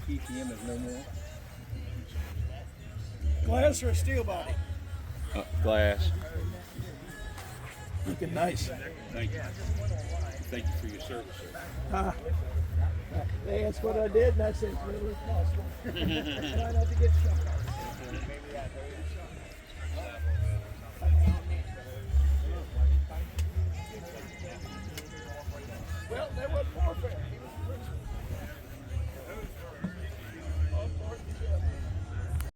PPM is no more. Glass or a steel body? Glass. Looking nice. Thank you. Thank you for your service, sir. They asked what I did, and I said, as little as possible. Try not to get shot. Well, that wasn't warfare.